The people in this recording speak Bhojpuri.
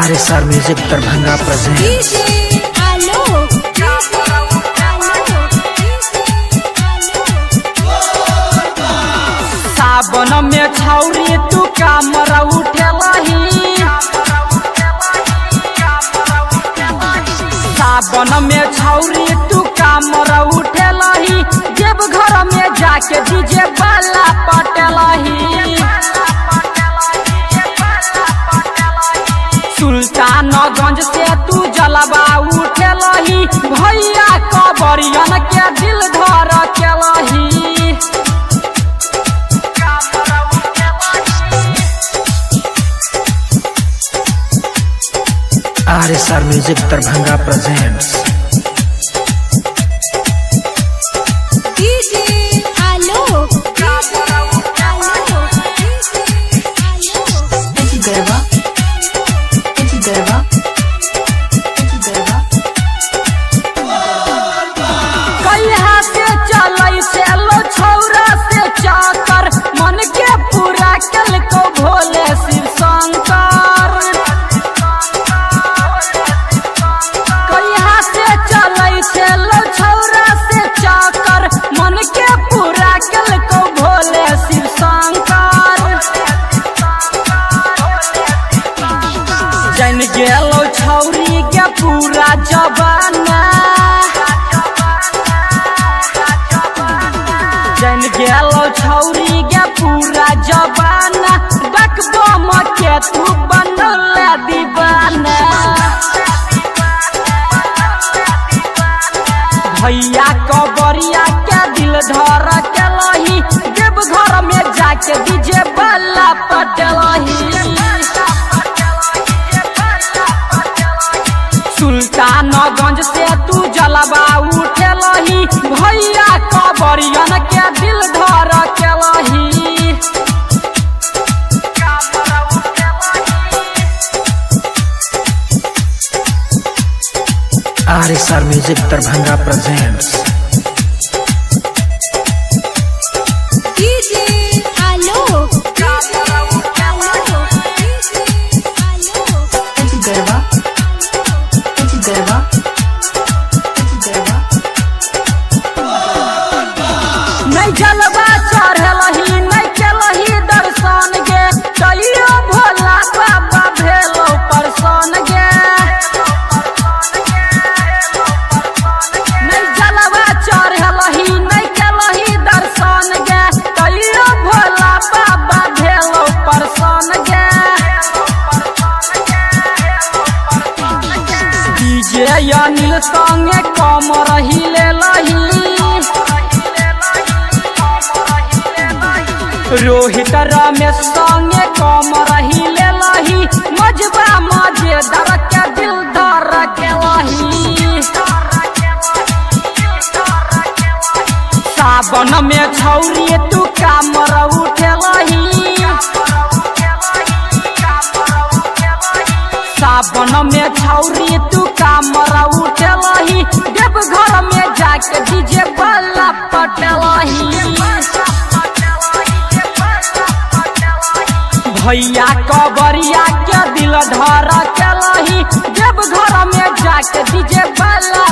RSR Music Darbhanga presents सावन में छौरी तू कामर उठेलही। सावन में छौरी तू कामर उठेलही, जब घर में जाके डीजे वाला पटेलही। सुल्तानगंज से तू जलवा उठेलही, भैया कबरियन के दिल धर केलही। RSR Music Darbhanga presents कहिया से चलै से लो छौरा से चाकर, मन के पूरा कल को भोले शिव शंकर। कहिया से चलै से लो छौरा से चाकर, मन के पूरा कल को भोले शिव शंकर। जन गेलो छौरी के पूरा जवाना, जन गेलो छौरी के पूरा जवाना, डकबम के तू बनल दीवाना। भैया कबरिया के दिल धर केलही, जब घर में जाके डीजे वाला पटेलही। सुल्तानगंज से तू जलवा उठेलही, भैया कबरियन के दिल धर केलही। RSR Music Darbhanga presents नहीं जलवा चढ़ेलही, नहीं केलही दर्शन गे, तैयो भोला बाबा भेलो परसन गे। नहीं जलवा चढ़ेलही, नहीं केलही दर्शन गे, तैयो भोला बाबा भेलो परसन गे। डीजे अनिल संगे कमर हिलेलही, रोहित रमेश संगे कमर हिलेलही, मजबा मजेदार के दिल धर केलही। सावन में छौरी तू कामर उठेलही। सावन में छौरी तू कामर उठेलही, जब घर में जाके डीजे वाला पटेलही। भैया कबरिया के दिल धर केलही, जब घर में जाके डीजे वाला